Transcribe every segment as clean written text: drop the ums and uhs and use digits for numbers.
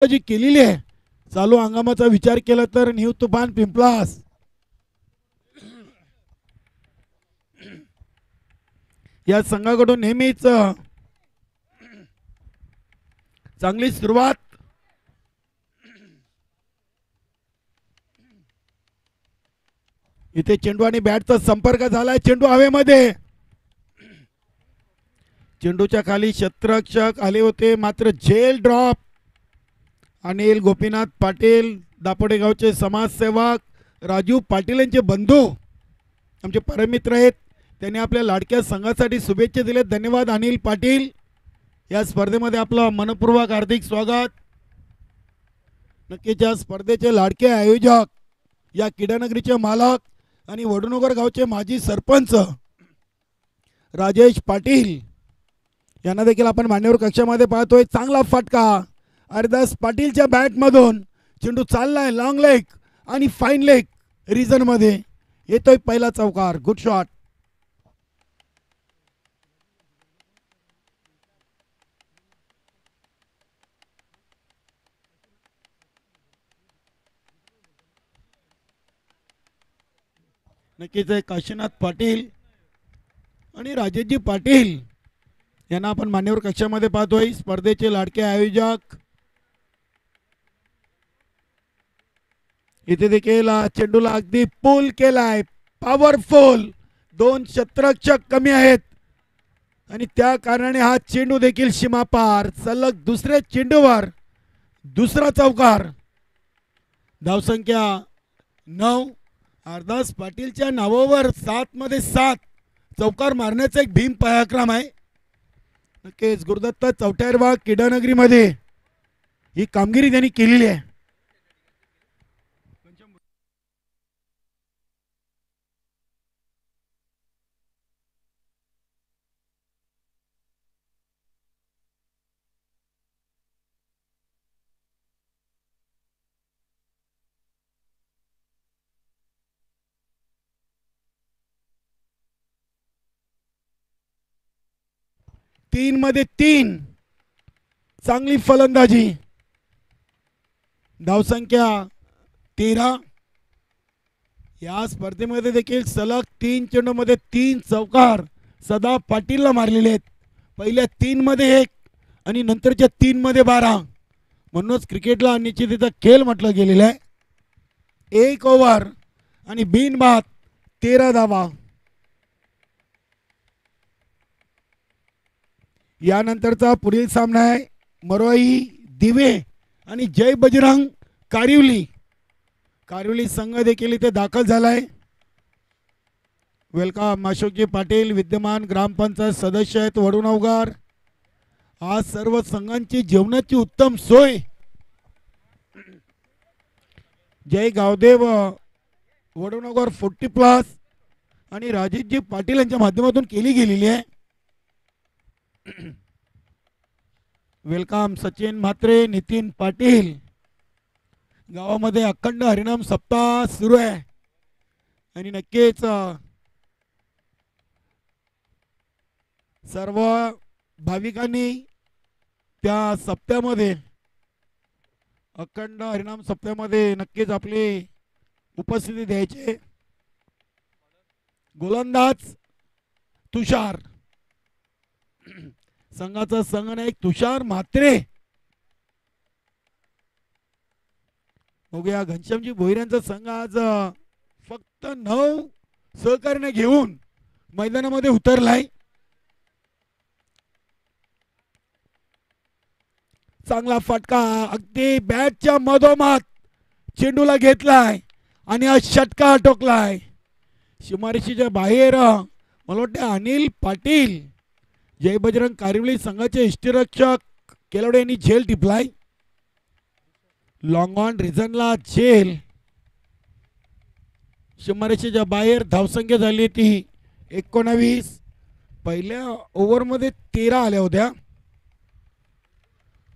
जी केलेली आहे चालू हंगामाचा विचार केला तर न्यू तुफान पिंपलास या संघाकडून नेहमीच चांगली सुरुवात. इथे चेंडू आणि बॅटचा संपर्क झालाय. चेंडू हवेमध्ये. चेंडूच्या खाली क्षेत्ररक्षक आले होते मात्र झेल ड्रॉप. अनिल गोपीनाथ पाटील दापोडे गावचे समाजसेवक राजू पाटील यांचे बंधू आमचे परमित्र आहेत. त्यांनी आपल्या लाडक्या संघासाठी शुभेच्छा दिल्या. धन्यवाद अनिल पाटील. या स्पर्धेमध्ये आपलं मनपूर्वक हार्दिक स्वागत. नक्कीच या स्पर्धेचे लाडके आयोजक या किडानगरीचे मालक आणि वडूनगर गावचे माजी सरपंच राजेश पाटील यांना देखील आपण मान्यवर कक्षामध्ये पाहतोय. चांगला फटका हरदास पाटीलच्या बॅटमधून. चेंडू चाललाय लॉंग लेग आणि फाईन लेग रिजनमध्ये येतोय पहिला चौकार. Good shot. नक्कीच काशीनाथ पाटील आणि राजेशजी पाटील यांना आपण मान्यवर कक्षामध्ये पाहतोय. स्पर्धेचे लाडके आयोजक. इथे देखील चेंडूला अगदी पुल केलाय. पॉवरफुल. दोन क्षेत्ररक्षक कमी आहेत आणि त्या कारणाने हा चेंडू देखील सीमापार. सलग दुसऱ्या चेंडूवर दुसरा चौकार. धावसंख्या 9. हरदास पाटीलच्या नावावर 7 मध्ये 7 चौकार मारण्याचा एक भीम पराक्रम आहे. नक्कीच गुरुदत्त चौट्यारबाग किडानगरीमध्ये ही कामगिरी त्यांनी केलेली आहे. तीन मध्ये 3 चांगली फलंदाजी. धावसंख्या 13. या स्पर्धेमध्ये देखील सलग 3 चेंडूमध्ये 3 चौकार सदा पाटीलला मारलेले आहेत. पहिल्या 3 मध्ये 1 आणि नंतरच्या 3 मध्ये 12. म्हणूनच क्रिकेटला अनिश्चिततेचा खेळ म्हटलं गेलेलं आहे. 1 ओव्हर आणि बिनबाद 13 धावा. यानंतरचा पुढील सामना आहे मरोई दिवे आणि जय बजरंग कारिवली. कारिवली संघ देखील इथे दाखल झालाय. वेलकम अशोकजी पाटील विद्यमान ग्रामपंचायत सदस्य आहेत वडूनगर. आज सर्व संघांची जेवणाची उत्तम सोय जय गावदेव वडूनगर 40+ आणि राजेशजी पाटील यांच्या माध्यमातून केली गेलेली आहे. वेलकम सचिन म्हात्रे नितीन पाटील. गावामध्ये अखंड हरिनाम सप्ताह सुरू आहे आणि नक्कीच सर्व भाविकांनी त्या सप्त्यामध्ये अखंड हरिनाम सप्त्यामध्ये नक्कीच आपली उपस्थिती द्यायची. गोलंदाज तुषार. संघाचा संघनायक तुषार म्हात्रे. बघूया घनश्यामजी भोईरांचा संघ आज फक्त 9 सहकार्याने घेऊन मैदानामध्ये उतरलाय. चांगला फटका अगदी बॅटच्या मधोमध चेंडूला घेतलाय आणि हा षटका टोकलाय. सीमारेषेच्या बाहेर मला वाटतं अनिल पाटील जय बजरंग कारिवली संघाचे इष्टरक्षक केलवडे यांनी झेल टिपलाय. लॉंग ऑन रिझनला झेल. सीमारेषेच्या बाहेर धावसंख्या झाली ती 19. पहिल्या ओव्हरमध्ये 13 आल्या होत्या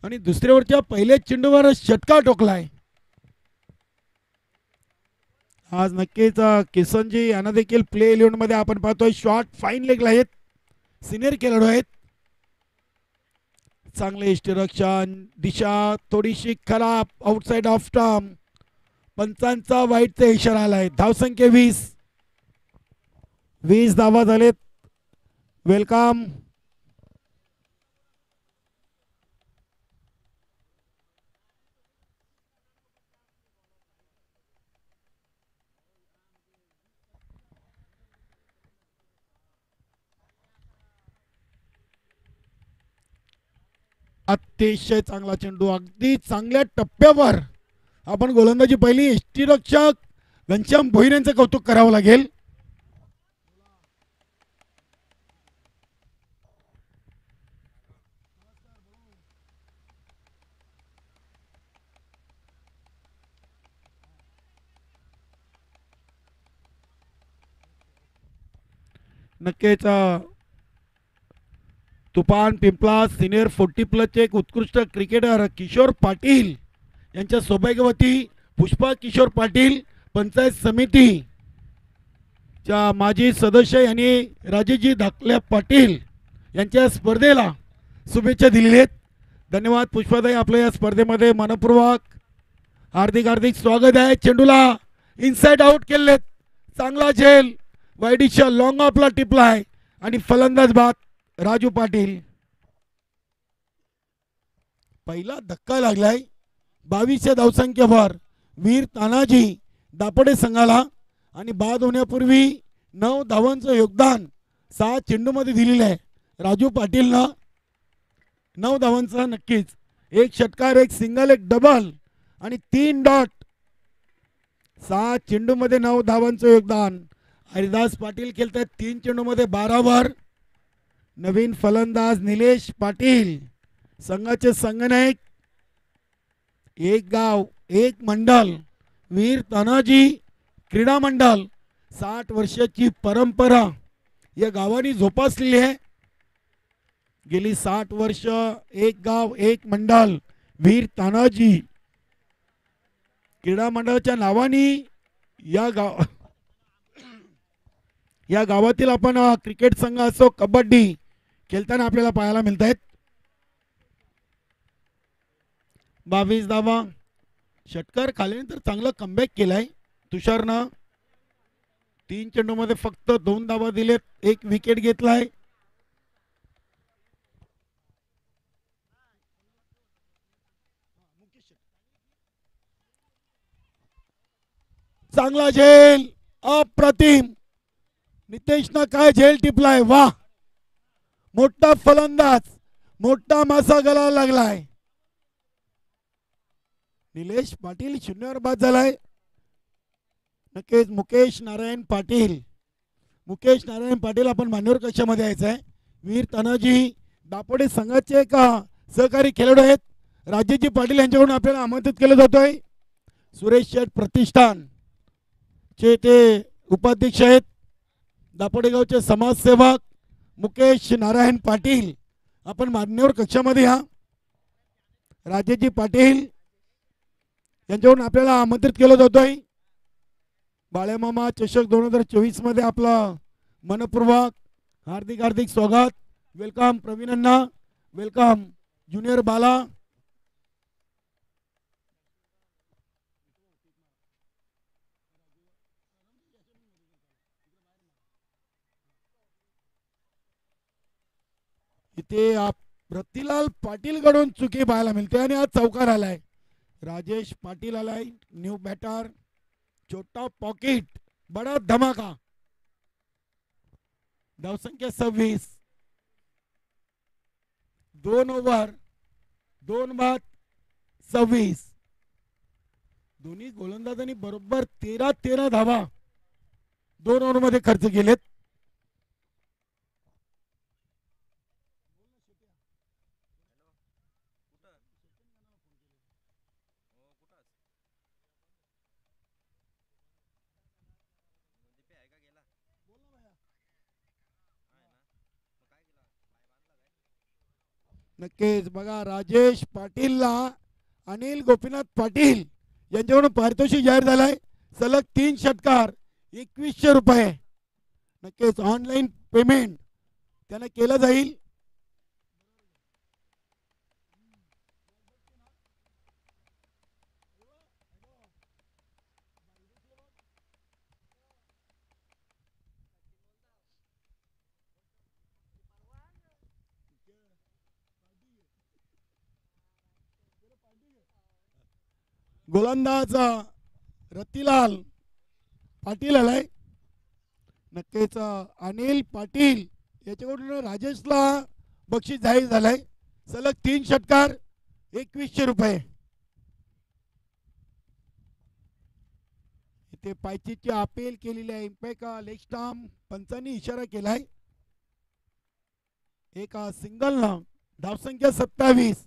आणि दुसऱ्या ओव्हरच्या पहिल्या चेंडूवर षटका टोकलाय. आज नक्कीच किसनजी यांना देखील प्ले 11 मध्ये आपण पाहतोय. शॉट फाईन लेगला आहेत. सिनियर खेळाडू आहेत. चांगले इष्टरक्षण. दिशा थोडीशी खराब, आउटसाइड ऑफ स्टंप. पंचांचा वाईटचा इशारा आलाय. धावसंख्या 20 धावा झालेत. वेलकम. अतिशय चांगला चेंडू, अगदी चांगल्या टप्प्यावर. आपण गोलंदाजी पहिली. यष्टीरक्षक घनश्याम भोईर यांचं कौतुक करावं लागेल. नक्कीच तुफान पिंपला सिनियर 40+ एक उत्कृष्ट क्रिकेटर किशोर पाटील यांच्या सौभाग्यवती पुष्पा किशोर पाटील पंचायत समितीच्या माजी सदस्य यांनी राजेजी धाकल्या पाटील यांच्या स्पर्धेला शुभेच्छा दिलेल्या आहेत. धन्यवाद पुष्पाताई, आपल्या या स्पर्धेमध्ये मनपूर्वक हार्दिक हार्दिक स्वागत आहे. चेंडूला इनसाइड आउट केलेत. चांगला झेल, वाईडीच्या लॉंग ऑफला टिपलाय आणि फलंदाज बाद राजू पाटील. पहिला धक्का लागलाय. 22 धावसंख्येवर वीर तानाजी दापडे संघाला आणि बाद होण्यापूर्वी 9 धावांचं योगदान 6 चेंडूमध्ये दिलेलं आहे. राजू पाटीलनं 9 धावांचा, नक्कीच 1 षटकार, 1 सिंगल, 1 डबल आणि 3 डॉट. 6 चेंडूमध्ये 9 धावांचं योगदान. हरिदास पाटील खेळतात 3 चेंडूमध्ये 12 वर. नवीन फलंदाज निलेश पाटील, संघाचे संघनायक. एक गाव एक मंडल, वीर तानाजी क्रीडा मंडल. 60 वर्षाची परंपरा या गावाने जोपासलेली आहे. गेली 60 वर्ष एक गाव एक मंडल वीर तानाजी क्रीडा मंडळाच्या नावाने या गावातील आपण क्रिकेट संघ असो, कबड्डी खेळताना आपल्याला पाहायला मिळत आहेत. 22 धावा. षटकार खाल्यानंतर चांगला कमबॅक केलाय तुषारनं. 3 चेंडूमध्ये फक्त 2 धावा दिलेत, 1 विकेट घेतलाय. चांगला झेल, अप्रतिम. नितेशनं काय झेल टिपलाय, वाह. मोठा फलंदाज, मोठा मासा गळायला लागलाय. निलेश पाटील 0 बाद झालाय. नक्कीच मुकेश नारायण पाटील आपण मान्यवर कक्षामध्ये यायचं आहे. वीर तानाजी दापोडे संघाचे का सहकारी खेळाडू आहेत. राजेजी पाटील यांच्याकडून आपल्याला आमंत्रित केलं जातोय. सुरेश शेठ प्रतिष्ठान चे ते उपाध्यक्ष आहेत. दापोडे गावचे समाजसेवक मुकेश नारायण पाटील आपण मान्यवर कक्षामध्ये या. राजेजी पाटील यांच्याकडून आपल्याला आमंत्रित केलं जातोय. बाळेमामा चषक 2024 मध्ये आपलं मनपूर्वक हार्दिक हार्दिक स्वागत. वेलकम प्रवीण अण्णा, वेलकम ज्युनियर बाला. इथे रतिलाल पाटील कडून चुकी पाहायला मिळते आणि आज चौकार आलाय. राजेश पाटील आलाय, न्यू बॅटर. छोटा पॉकेट, बडा धमाका. धावसंख्या 26. 2 ओव्हर 2 बाद 26. दोन्ही गोलंदाजांनी बरोबर 13 धावा 2 ओव्हरमध्ये खर्च केलेत. नक्कीच बघा, राजेश पाटीलला अनिल गोपीनाथ पाटील यांच्याकडून पारितोषिक जाहीर झालाय. सलग 3 षटकार 2100 रुपये. नक्कीच ऑनलाईन पेमेंट त्यांना केलं जाईल. गोलंदाज रतिलाल पाटील आलाय. नक्कीच अनिल पाटील याच्याकडून राजेशला बक्षीस जाहीर झालंय. सलग 3 षटकार 2100 रुपये. इथे पायचीची अपील केलेली आहे. इम्पॅक्ट लेग स्टंप पंचांनी इशारा केलाय. एक सिंगल ना धावसंख्या 27.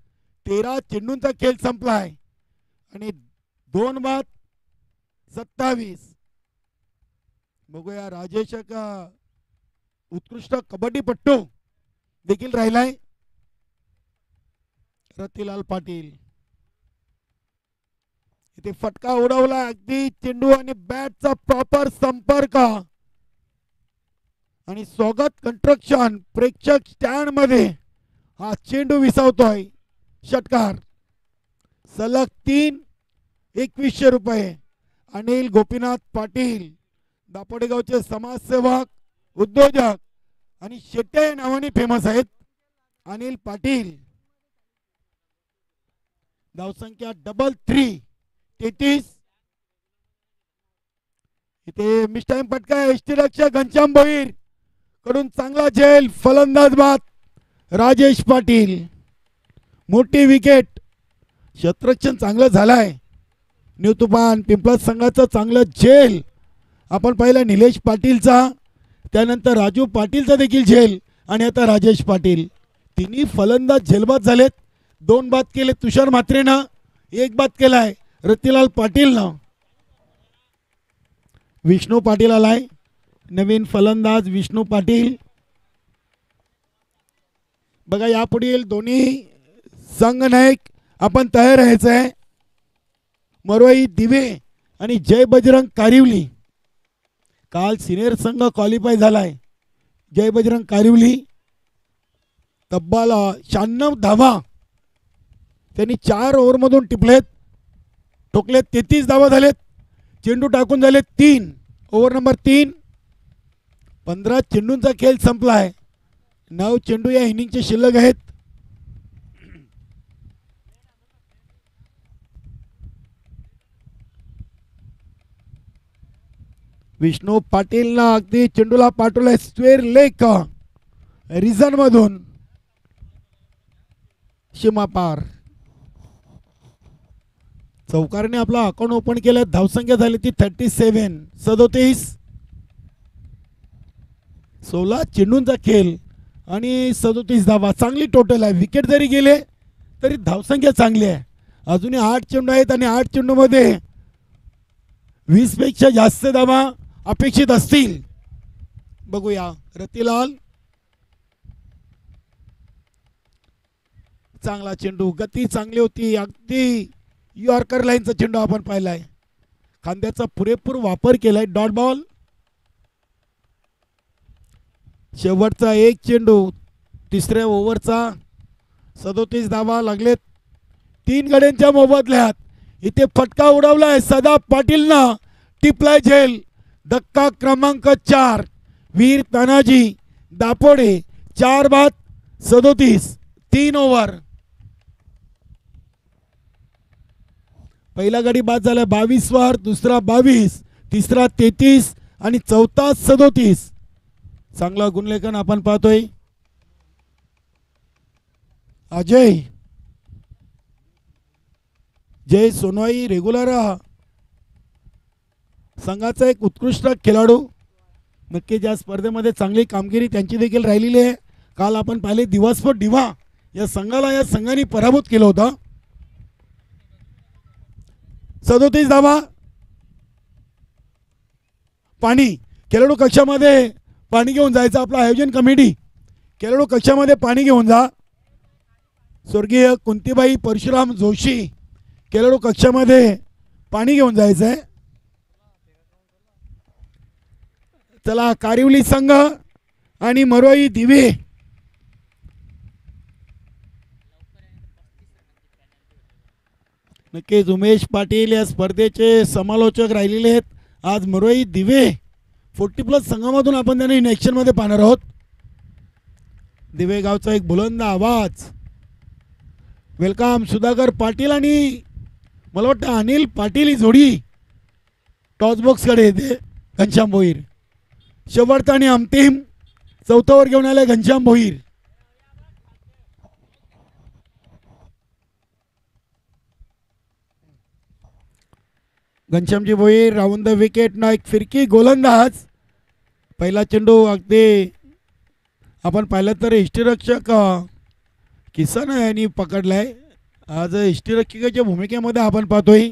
13 चेंडूंचा खेळ संपलाय आणि 2 बाद 27. बघूया राजेश का उत्कृष्ट कबड्डीपट्टू देखील राहिलाय. रतिलाल पाटील इथे फटका उडवला. अगदी चेंडू आणि बॅटचा प्रॉपर संपर्क आणि स्वागत कंस्ट्रक्शन प्रेक्षक स्टँड मध्ये हा चेंडू विसावतोय. षटकार. सलग 3 2100 रुपये. अनिल गोपीनाथ पाटील दापोडेगावचे समाजसेवक उद्योजक आणि शेट्टे नावाने फेमस आहेत. अनिल पाटील. धावसंख्या 3 33. इथे मिस टाइम फटका यष्टीरक्षक घनश्याम भोईर कडून चांगला झेल. फलंदाज बाद राजेश पाटील. मोठी विकेट. क्षेत्ररक्षण चांगलं झालंय. न्यू तुफान पिंपळा संघाचं चांगलं झेल आपण पाहिलं. निलेश पाटीलचा, त्यानंतर राजू पाटीलचा देखील झेल आणि आता राजेश पाटील. तिन्ही फलंदाज झेलबाद झालेत. 2 बाद केले तुषार म्हात्रेनं, 1 बाद केलाय रतिलाल पाटीलनं. विष्णू पाटील आलाय. नवीन फलंदाज विष्णू पाटील. बघा यापुढील दोन्ही संघ नायक आपण तयार राहायचंय. मरोई दिवे आणि जय बजरंग कारिवली. काल सिनियर संघ क्वालिफाय झालाय. जय बजरंग कारिवली तब्बल 96 धावा त्यांनी 4 ओव्हरमधून ठोकलेत. 33 धावा झालेत. चेंडू टाकून झाले 3. Over number 3. 15 चेंडूंचा खेळ संपलाय. 9 चेंडू या इनिंगचे शिल्लक आहेत. विष्णू पाटीलनं अगदी चेंडूला पाठवलाय स्क्वेअर लेग रिझन मधून. सीमा पार. चौकारने आपला अकाउंट ओपन केलं. धावसंख्या झाली ती 37. 16 चेंडूंचा खेळ आणि 37 धावा. चांगली टोटल आहे. विकेट जरी गेले तरी धावसंख्या चांगली आहे. अजूनही 8 चेंडू आहेत आणि 8 चेंडू मध्ये 20 पेक्षा जास्त धावा अपेक्षित असतील. बघूया. रतिलाल चांगला चेंडू. गती चांगली होती. अगदी यॉर्कर लाईनचा चेंडू आपण पाहिलाय. खांद्याचा पुरेपूर वापर केलाय. Dot ball. शेवटचा 1 चेंडू 3ऱ्या ओव्हरचा. 37 धावा लागलेत 3 गड्यांच्या मोबदल्यात. इथे फटका उडवलाय सदा पाटीलनं. टिपलाय झेल. धक्का क्रमांक 4. वीर तानाजी दापोडे. 4 बाद 37. 3 ओव्हर. पहिला गडी बाद झाला 22 वर. दुसरा 22. तिसरा 33 आणि चौथा 37. चांगला गुणलेखन आपण पाहतोय. अजय जय सोनवाई रेग्युलर संघाचा एक उत्कृष्ट खेळाडू. नक्कीच या स्पर्धेमध्ये चांगली कामगिरी त्यांची देखील राहिलेली आहे. काल आपण पाहिले दिवसभर दिवा या संघाने पराभूत केलं होतं. 37 धावा. पाणी. खेळाडू कक्षामध्ये पाणी घेऊन जायचं. आपलं आयोजन कमिटी खेळाडू कक्षामध्ये पाणी घेऊन जा. स्वर्गीय कुंतीबाई परशुराम जोशी खेळाडू कक्षामध्ये पाणी घेऊन जायचंय. चला कारिवली संघ आणि मरोई दिवे. नक्कीच उमेश पाटील या स्पर्धेचे समालोचक राहिलेले आहेत. आज मरोई दिवे 40+ संघामधून आपण त्यांना इन ॲक्शन मध्ये पाहणार आहोत. दिवे गावचा एक बुलंद आवाज. वेलकम सुधाकर पाटील आणि मला वाटतं अनिल पाटील ही जोडी टॉस बॉक्सकडे येते. घनश्याम भोईर शेवटचा आणि अंतिम चौथ्यावर घेऊन आले घनश्याम भोईर. घनश्यामजी भोईर राऊंड द विकेट ना एक फिरकी गोलंदाज. पहिला चेंडू अगदी आपण पाहिलं तर यष्टीरक्षक किसन यांनी पकडलाय. आज यष्टीरक्षकाच्या भूमिकेमध्ये आपण पाहतोय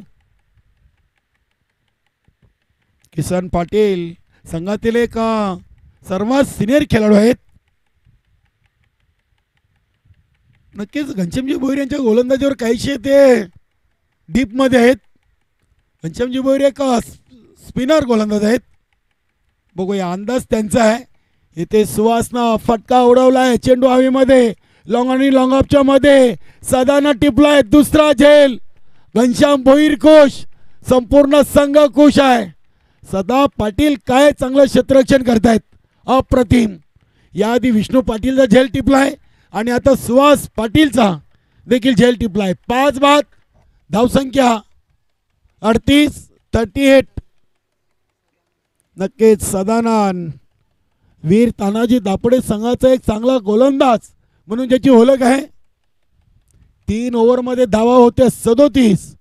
किसन पाटील संघातील एक सर्वात सिनियर खेळाडू आहेत. नक्कीच घनश्यामजी भोईर यांच्या गोलंदाजीवर काहीशे ते डीपमध्ये आहेत. घनश्यामजी भोईर एक स्पिनर गोलंदाज आहेत. बघूया अंदाज त्यांचा आहे. इथे सुहासनं फटका उडवलाय चेंडू हवेमध्ये लॉंग आणि लॉंग ऑफच्या मध्ये सदानं टिपलाय दुसरा झेल. घनश्याम भोईर खुश, संपूर्ण संघ खुश आहे. सदा पाटील काय चांगलं क्षेत्ररक्षण करतायत, अप्रतिम. याआधी विष्णू पाटीलचा झेल टिपलाय आणि आता सुहास पाटीलचा देखील झेल टिपलाय. 5 बाद, धावसंख्या 38. नक्कीच सदानंद वीर तानाजी दापडे संघाचा एक चांगला गोलंदाज म्हणून ज्याची ओळख आहे. 3 ओव्हरमध्ये धावा होत्या 37.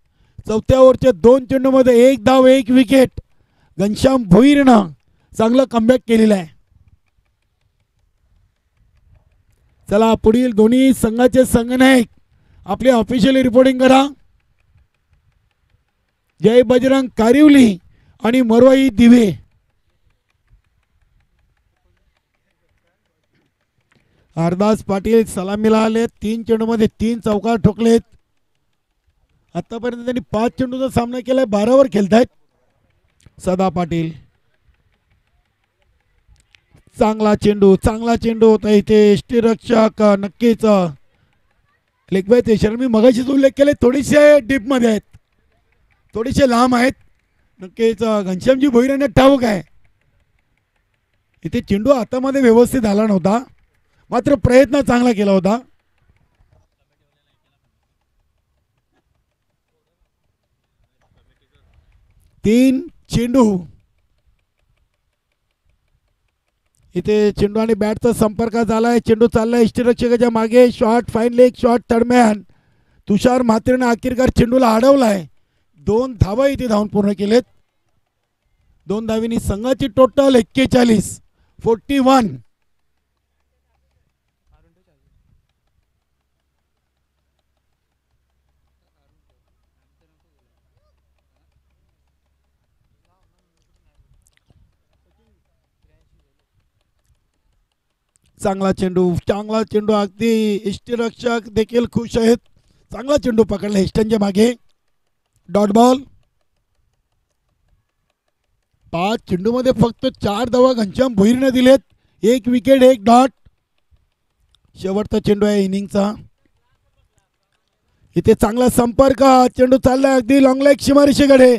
चौथ्या ओव्हरच्या 2 चेंडूमध्ये 1 धाव 1 विकेट. घनश्याम भोईरनं चांगलं कमबॅक केलेलं आहे. चला पुढील दोन्ही संघाचे संघनायक आपली ऑफिशियली रिपोर्टिंग करा. जय बजरंग कारिवली आणि मरवाई दिवे. हरदास पाटील सलामीला आले. 3 चेंडूमध्ये 3 चौकार ठोकलेत. आतापर्यंत त्यांनी 5 चेंडूचा सामना केलाय. 12 वर खेळतायत. सदा पाटील चांगला चेंडू होता इथे. यष्टीरक्षक नक्कीच लेगबाय शरण मी मगाशीच उल्लेख केले थोडीशे डीप मध्ये आहेत, थोडेसे लांब आहेत. नक्कीच घनश्यामजी भोईर यांना ठाऊक आहे. इथे चेंडू हातामध्ये व्यवस्थित आला नव्हता, मात्र प्रयत्न चांगला केला होता. तीन चेंडू इथे चेंडू आणि बॅटचा संपर्क झालाय. चेंडू चाललाय यष्टीरक्षकाच्या मागे. Shot fine leg shot third man Tushar म्हात्रेने अखेरकार चेंडूला अडवलाय. 2 धावा इथे धावून पूर्ण केलेत. 2 धावींनी संघाची टोटल 41. चांगला चेंडू अगदी यष्टीरक्षक देखील खुश आहेत. चांगला चेंडू पकडला हिस्टनच्या मागे. Dot ball. 5 चेंडूमध्ये फक्त 4 धावा घनश्याम भोईरने दिलेत. 1 विकेट 1 डॉट. शेवटचा चेंडू आहे इनिंगचा. इथे चांगला संपर्क. चेंडू चाललाय अगदी लॉंग लेग सीमारेषेकडे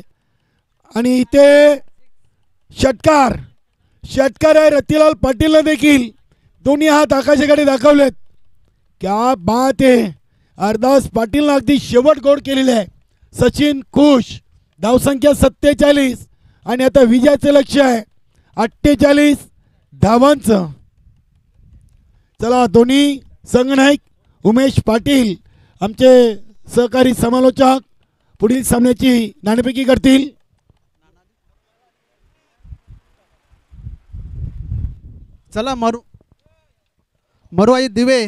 आणि इथे षटकार आहे रतिलाल पाटीलने देखील दोन्ही हात आकाशाकडे दाखवलेत. क्या बात आहे. हरदास पाटीलने अगदी शेवट गोड केलेले आहे. सचिन खुश. धावसंख्या 47 आणि आता विजयाचे लक्ष्य आहे 48 धावांचं. चला दोन्ही संघनायक उमेश पाटील आमचे सहकारी समालोचक पुढील सामन्याची नाणेफेकी करतील. चला मरुआई दिवे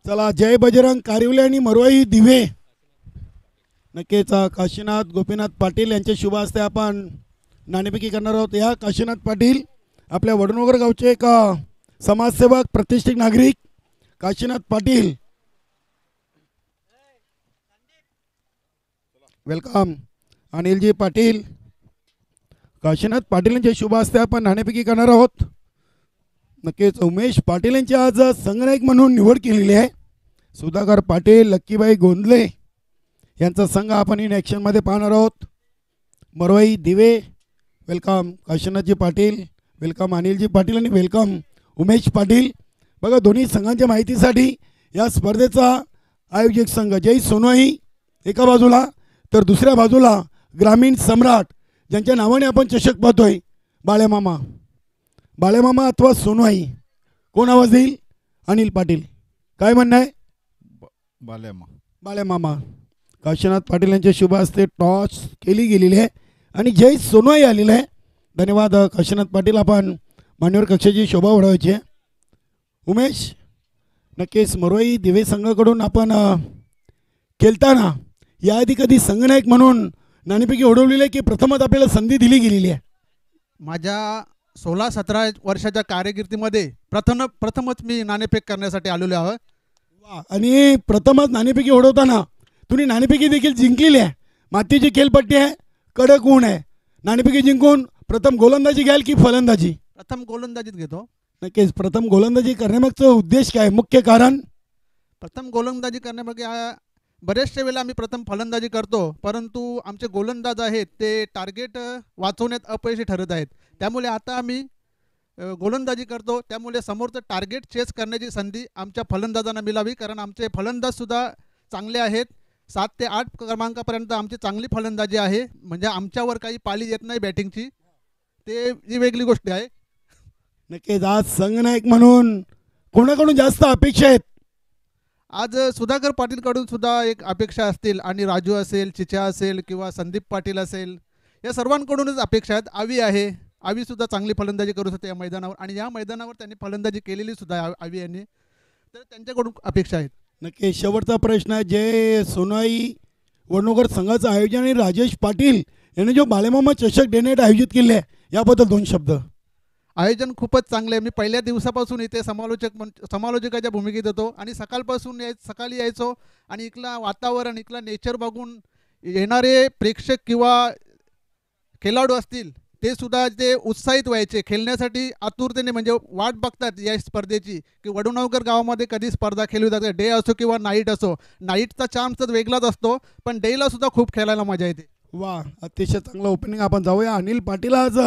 चला जय बजरंग कारिवले आणि मरवाई दिवे. नक्कीच काशीनाथ गोपीनाथ पाटील यांच्या शुभ हस्ते आपण नाणेफेकी करणार आहोत. या काशीनाथ पाटील आपल्या वडनगर गावचे एक समाजसेवक प्रतिष्ठित नागरिक काशीनाथ पाटील, वेलकम. अनिलजी पाटील, काशीनाथ पाटील यांच्या शुभ हस्ते आपण नाणेफेकी करणार आहोत. नक्कीच उमेश पाटील यांची आज संघनायक म्हणून निवड केलेली आहे. सुधाकर पाटील, लक्कीबाई गोंदले यांचा संघ आपण इन ॲक्शनमध्ये पाहणार आहोत. मरवाई दिवे, वेलकम. काशीनाथजी पाटील, वेलकम. अनिलजी पाटील आणि वेलकम उमेश पाटील. बघा, दोन्ही संघांच्या माहितीसाठी या स्पर्धेचा आयोजक संघ जय सोनोई एका बाजूला, तर दुसऱ्या बाजूला ग्रामीण सम्राट ज्यांच्या नावाने आपण चषक पाहतोय, बाळेमामा. बाळेमामा अथवा सोनोई, कोण आवाज देईल? अनिल पाटील, काय म्हणणं आहे? बाळेमामा. काशीनाथ पाटील यांच्या शुभ हस्ते टॉस केली गेलेली आहे आणि जय सोनोई आलेलं आहे. धन्यवाद काशीनाथ पाटील, आपण मान्यवर कक्षाची शोभा वाढवायची आहे. उमेश, नक्कीच मरोई दिवे संघाकडून आपण खेळताना याआधी कधी संघनायक म्हणून नाणेफेकी उडवलेली आहे की प्रथमच आपल्याला संधी दिली गेलेली आहे? माझ्या 16-17 वर्षाच्या कारकिर्दीमध्ये प्रथमच मी नाणेफेक करण्यासाठी आलेलो आहे. वा, आणि प्रथमच नाणेफेकी उडवताना तुम्ही नाणेफेकी देखील जिंकलेली आहे. मातीची खेळपट्टी आहे, कडक ऊन आहे. नाणेफेकी जिंकून प्रथम गोलंदाजी घ्याल की फलंदाजी? प्रथम गोलंदाजीत घेतो. नक्कीच. प्रथम गोलंदाजी करण्यामागचं उद्देश काय, मुख्य कारण? प्रथम गोलंदाजी करण्यामागे बरेचशा वेळेला आम्ही प्रथम फलंदाजी करतो, परंतु आमचे गोलंदाज आहेत ते टार्गेट वाचवण्यात अपयशी ठरत आहेत. त्यामुळे आता आम्ही गोलंदाजी करतो. त्यामुळे समोरचं टार्गेट चेस करण्याची संधी आमच्या फलंदाजांना मिळावी, कारण आमचे फलंदाजसुद्धा चांगले आहेत. 7 ते 8 क्रमांकापर्यंत आमची चांगली फलंदाजी आहे. म्हणजे आमच्यावर काही पाळी येत नाही बॅटिंगची, ते ही वेगळी गोष्ट आहे. नक्कीच. आज संघनायक म्हणून कोणाकडून जास्त अपेक्षा आहेत? आज सुधाकर पाटीलकडून सुद्धा एक अपेक्षा असतील, आणि राजू असेल, चिचा असेल किंवा संदीप पाटील असेल, या सर्वांकडूनच अपेक्षा आहेत. आवी आहे, आवीसुद्धा चांगली फलंदाजी करू शकते या मैदानावर, आणि या मैदानावर त्यांनी फलंदाजी केलेली सुद्धा आवी यांनी, तर त्यांच्याकडून अपेक्षा आहेत. नक्की. शेवटचा प्रश्न, जे सोनाई वडनगर संघाचं आयोजन आणि राजेश पाटील यांनी जो बाळेमामा चषक देण्यात आयोजित केले आहे, याबद्दल 2 शब्द. आयोजन खूपच चांगले आहे. मी पहिल्या दिवसापासून इथे समालोचकाच्या भूमिकेत होतो, आणि सकाळपासून सकाळी यायचो, आणि इथला वातावरण, इथला नेचर बघून येणारे प्रेक्षक किंवा खेळाडू असतील ते सुद्धा ते उत्साहित व्हायचे, खेळण्यासाठी आतुरतेने म्हणजे वाट बघतात या स्पर्धेची, की वडनगर गावामध्ये कधी स्पर्धा खेळली जाते, डे असो किंवा नाईट असो. नाईटचा चान्स तर वेगळाच असतो, पण डेला सुद्धा खूप खेळायला मजा येते. वा, अतिशय चांगलं ओपनिंग. आपण जाऊया अनिल पाटील. आज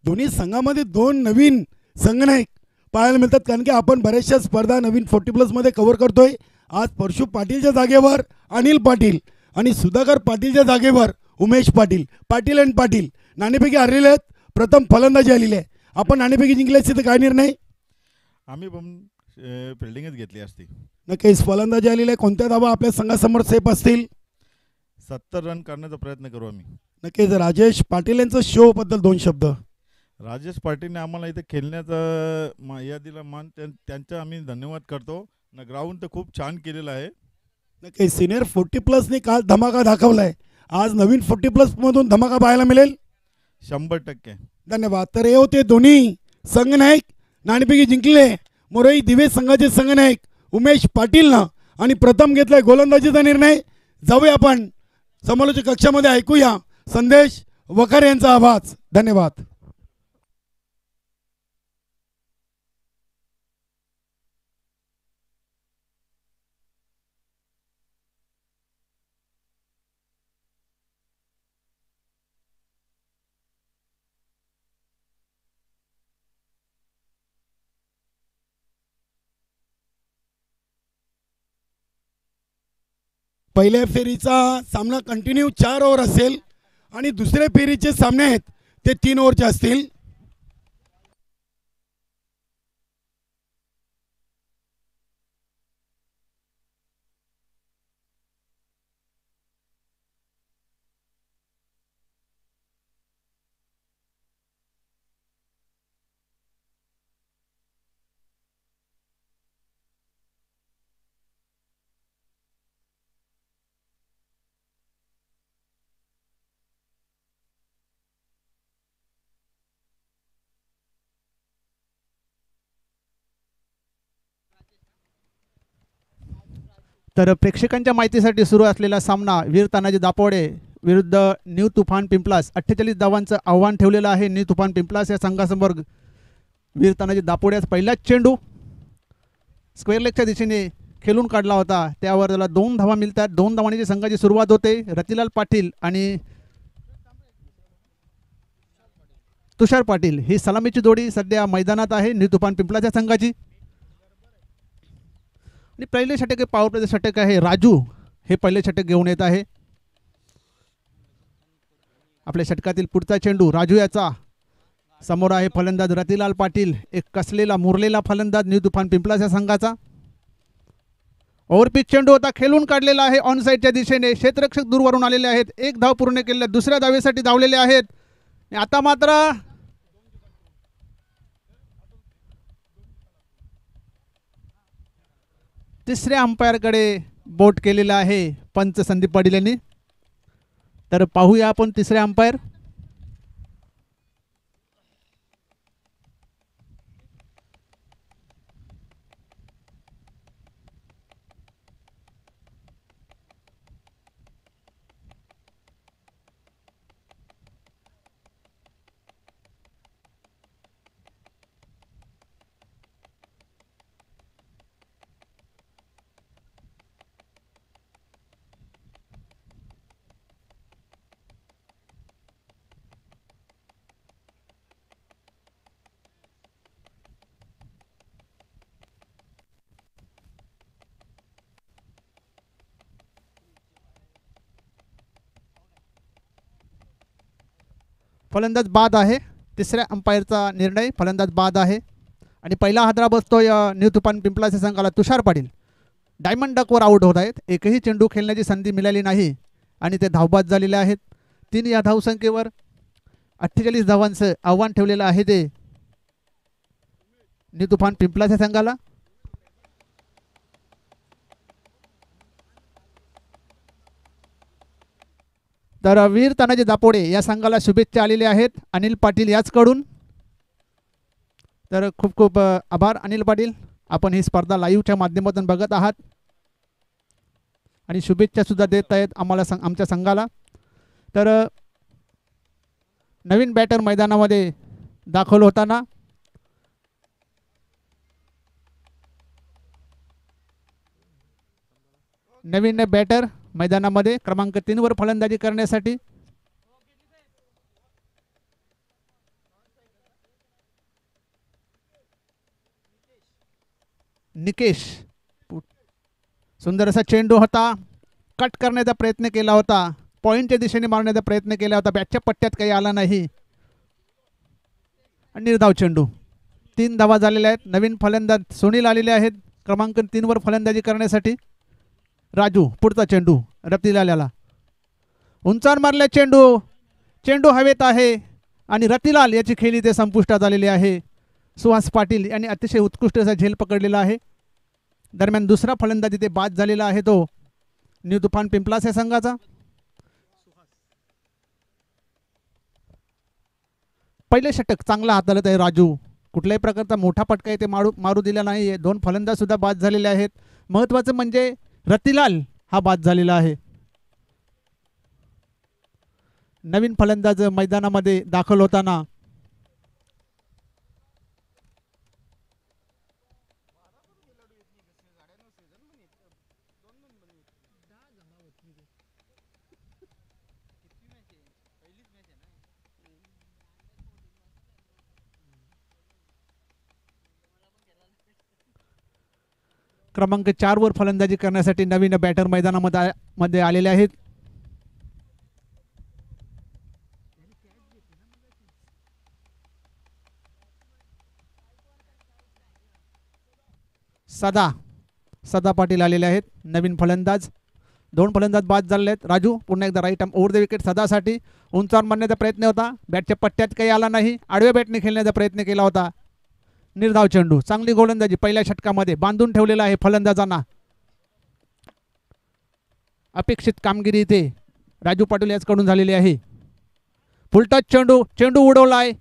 दोन्ही संघामध्ये 2 नवीन संघनायक पाहायला मिळतात, कारण की आपण बऱ्याचशा स्पर्धा नवीन 40+ मध्ये कव्हर करतोय. आज परशु पाटीलच्या जागेवर अनिल पाटील आणि सुधाकर पाटीलच्या जागेवर उमेश पाटील. पाटील आणि पाटील नाणेफेकी हरलेले आहेत, प्रथम फलंदाजी आलेली आहे. आपण नाणेफेकी जिंकली असती तर काय निर्णय? आम्ही पण फिल्डिंगच घेतली असती. नक्कीच. फलंदाजी आलेली आहे. कोणत्या धावा आपल्या संघासमोर सेफ असतील? 70 रन करण्याचा प्रयत्न करू आम्ही. नक्कीच. राजेश पाटील यांचं शो बद्दल 2 शब्द. राजेश पाटीलने आम्हाला इथे खेळण्याचा या दिला मान, त्यांचा आम्ही धन्यवाद करतो. ग्राउंड तर खूप छान केलेलं आहे. नक्कीच. सिनियर 40+ने काल धमाका दाखवलाय. आज नवीन 40+ मधून धमाका पाहायला मिळेल 100%. धन्यवाद. तर हे होते दोन्ही संघनायक. नाणेफेकी जिंकले मोरई दिवे संघाचे संघनायक उमेश पाटीलनं, आणि प्रथम घेतलाय गोलंदाजीचा निर्णय. जाऊया आपण समालोचक कक्षामध्ये, ऐकूया संदेश वखारे यांचा आवाज. धन्यवाद. पहिल्या फेरीचा सामना कंटिन्यू 4 ओव्हर असेल, आणि दुसऱ्या फेरीचे सामने आहेत ते 3 ओव्हरचे असतील. तर प्रेक्षकांच्या माहितीसाठी सुरू असलेला सामना वीर तानाजी दापोडे विरुद्ध न्यू तुफान पिंपलास 48 धावांचं आव्हान ठेवलेलं आहे न्यू तुफान पिंपलास या संघासमोर. वीर तानाजी दापोड्यास पहिलाच चेंडू स्क्वेअर लेगच्या दिशेने खेळून काढला होता, त्यावर त्याला 2 धावा मिळतात. 2 धावांची संघाची सुरुवात होते. रतिलाल पाटील आणि तुषार पाटील ही सलामीची जोडी सध्या मैदानात आहे न्यू तुफान पिंपलाच्या संघाची. आणि पहिले षटक पॉवर प्लेचं षटक आहे राजू, हे पहिले षटक घेऊन येत आहे. आपल्या षटकातील पुढचा चेंडू राजू याचा, समोर आहे फलंदाज रतिलाल पाटील, एक कसलेला मुरलेला फलंदाज न्यू तुफान पिंपलाच्या संघाचा. ओव्हरपिच चेंडू होता, खेळून काढलेला आहे ऑन साईडच्या दिशेने. क्षेत्ररक्षक दूरवरून आलेले आहेत, 1 धाव पूर्ण केलेल्या, दुसऱ्या धावेसाठी धावलेले आहेत. आता मात्र तिसऱ्या अंपायरकडे बोट केलेला आहे पंच संदीप पाटील यांनी. तर पाहूया आपण तिसऱ्या अंपायर. फलंदाज बाद आहे. तिसऱ्या अंपायरचा निर्णय, फलंदाज बाद आहे. आणि पहिला हादरा बसतोय न्यू तुफान पिंपलाच्या संघाला. तुषार पाटील डायमंड डकवर आउट होत आहेत. एकही चेंडू खेळण्याची संधी मिळाली नाही आणि ते धावबाद झालेले आहेत. 3 या धावसंख्येवर 48 धावांचं आव्हान ठेवलेलं आहे ते न्यू तुफान पिंपलाच्या संघाला. तर वीर तानाजी दापोडे या संघाला शुभेच्छा आलेल्या आहेत अनिल पाटील याचकडून. तर खूप खूप आभार अनिल पाटील, आपण ही स्पर्धा लाईव्हच्या माध्यमातून बघत आहात आणि शुभेच्छा सुद्धा देत आहेत आम्हाला आमच्या संघाला. तर नवीन बॅटर मैदानामध्ये दाखल होताना नवीन बॅटर मैदानामध्ये क्रमांक 3 वर फलंदाजी करण्यासाठी निकेश. सुंदर असा चेंडू होता, कट करण्याचा प्रयत्न केला होता, पॉइंटच्या दिशेने मारण्याचा प्रयत्न केला होता, बॅटच्या पट्ट्यात काही आला नाही. निर्धाव चेंडू. 3 धावा झालेल्या आहेत. नवीन फलंदाज सुनील आलेले आहेत क्रमांक 3 वर फलंदाजी करण्यासाठी. राजू पुढचा चेंडू रतिलालला, उंचावर मारला चेंडू, चेंडू हवेत आहे आणि रतिलाल याची खेळी ते संपुष्टात आलेली आहे. सुहास पाटील यांनी अतिशय उत्कृष्ट असा झेल पकडलेला आहे. दरम्यान दुसरा फलंदाज इथे बाद झालेला आहे तो न्यू तुफान पिंपलास या संघाचा. पहिले षटक चांगला हाताळत आहे राजू, कुठल्याही प्रकारचा मोठा फटका इथे मारू दिला नाही. 2 फलंदाज सुद्धा बाद झालेले आहेत. महत्त्वाचं म्हणजे रतिलाल हा बाद झालेला आहे. नवीन फलंदाज मैदानामध्ये दाखल होताना क्रमांक 4 वर फलंदाजी करण्यासाठी नवीन बॅटर मैदानामध्ये आलेले आहेत. सदा पाटील आलेले आहेत नवीन फलंदाज. 2 फलंदाज बाद झाले आहेत. राजू पुन्हा एकदा right arm over the wicket सदासाठी. उंचावर मारण्याचा प्रयत्न होता, बॅटच्या पट्ट्यात काही आला नाही. आडव्या बॅटने खेळण्याचा प्रयत्न केला होता. निर्धाव चेंडू. चांगली गोलंदाजी पहिल्या षटकामध्ये बांधून ठेवलेला आहे फलंदाजांना. अपेक्षित कामगिरी इथे राजू पाटील याचकडून झालेली आहे. फुलटच चेंडू, चेंडू उडवलाय,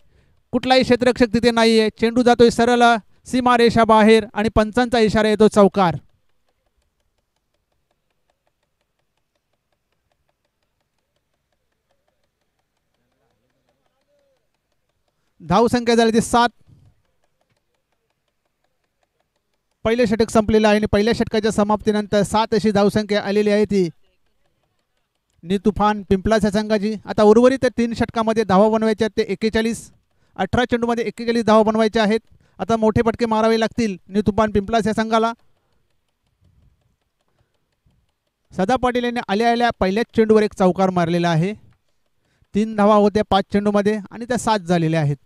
कुठलाही क्षेत्ररक्षक तिथे नाहीये. चेंडू जातोय सरळ सीमा रेषा बाहेर आणि पंचांचा इशारा येतो चौकार. धावसंख्या झाली ती 7. पहिले षटक संपलेलं आहे आणि पहिल्या षटकाच्या समाप्तीनंतर 7 अशी धावसंख्या आलेली आहे ती न्यू तुफान पिंपलाच्या संघाची. आता उर्वरित 3 षटकामध्ये धावा बनवायच्या आहेत ते 41. 18 चेंडूमध्ये 41 धावा बनवायच्या आहेत. आता मोठे फटके मारावे लागतील न्यू तुफान पिंपलाच्या संघाला. सदा पाटील यांनी आल्या पहिल्याच चेंडूवर एक चौकार मारलेला आहे. 3 धावा होत्या 5 चेंडूमध्ये आणि त्या 7 झालेल्या आहेत.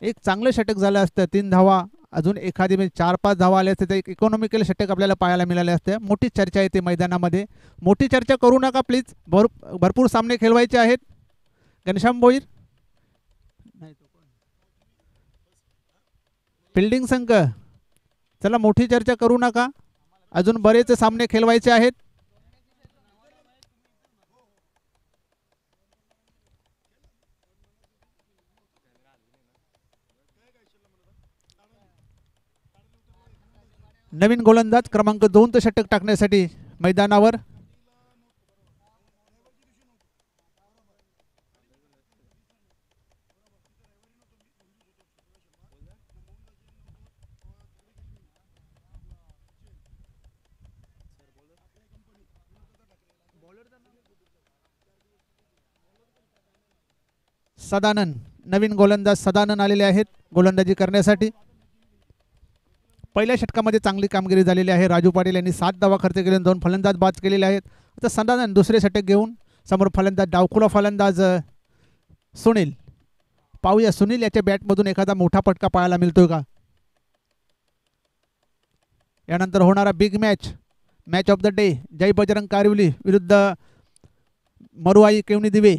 एक चांगलं षटक झालं असतं. 3 धावा अजून एखादी म्हणजे 4-5 धावा आल्या असते तर एक इकॉनॉमिकल षटक आपल्याला पाहायला मिळाले असते. मोठी चर्चा येते मैदानामध्ये. मोठी चर्चा करू नका प्लीज. भरपूर सामने खेळवायचे आहेत. घनश्याम भोईर फिल्डिंग संघ, चला मोठी चर्चा करू नका. अजून बरेच सामने खेळवायचे आहेत. नवीन गोलंदाज क्रमांक 2 ते षटक टाकण्यासाठी मैदानावर. सदानंद, नवीन गोलंदाज सदानंद आलेले आहेत गोलंदाजी करण्यासाठी. पहिल्या षटकामध्ये चांगली कामगिरी झालेली आहे. राजू पाटील यांनी 7 धावा खर्च केले, 2 फलंदाज बाद केलेले आहेत. आता सदानंद दुसरे षटक घेऊन समोर फलंदाज डावखुला फलंदाज सुनील. पाहूया सुनील याच्या बॅटमधून एखादा मोठा फटका पाहायला मिळतोय का. यानंतर होणारा big match of the day Jay Bajrang Karivali विरुद्ध मरुआई केवनी दिवे.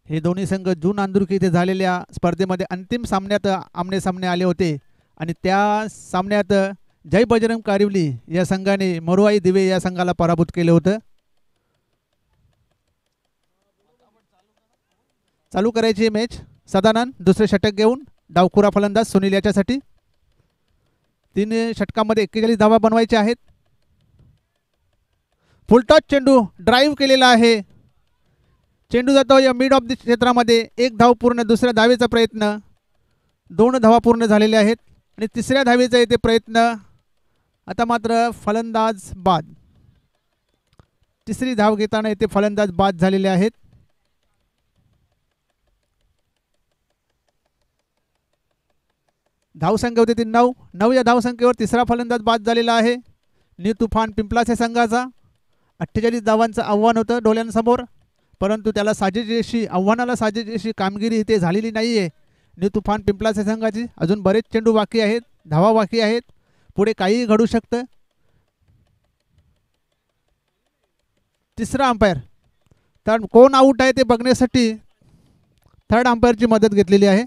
हे दोन्ही संघ जून नांदुरकी येथे झालेल्या स्पर्धेमध्ये अंतिम सामन्यात आमने सामने आले होते आणि त्या सामन्यात जय बजरंग कारिवली या संघाने मरुआई दिवे या संघाला पराभूत केले होतं. चालू करायची मॅच. सदानंद दुसरे षटक घेऊन डावखुरा फलंदाज सुनील याच्यासाठी. 3 षटकामध्ये 41 धावा बनवायच्या आहेत. फुलटॉस चेंडू ड्राईव्ह केलेला आहे. चेंडू जातो या मिड ऑफ द क्षेत्रामध्ये. 1 धाव पूर्ण. दुसऱ्या धावेचा प्रयत्न. 2 धावा पूर्ण झालेल्या आहेत आणि तिसऱ्या धावेचा येथे प्रयत्न. आता मात्र फलंदाज बाद. तिसरी धाव घेताना येथे फलंदाज बाद झालेले आहेत. धावसंख्या होती ती 9 या धावसंख्येवर तिसरा फलंदाज बाद झालेला आहे न्यू तुफान पिंपलाच्या संघाचा. 48 धावांचं आव्हान होतं डोळ्यांसमोर, परंतु त्याला आव्हानाला साजेशी अशी कामगिरी इथे झालेली नाही आहे न्यू तुफान पिंपलाच्या संघाची. अजून बरेच चेंडू बाकी आहेत, धावा बाकी आहेत. पुढे काहीही घडू शकतं. तिसरा अंपायर तर कोण आऊट आहे ते बघण्यासाठी थर्ड अंपायरची मदत घेतलेली आहे.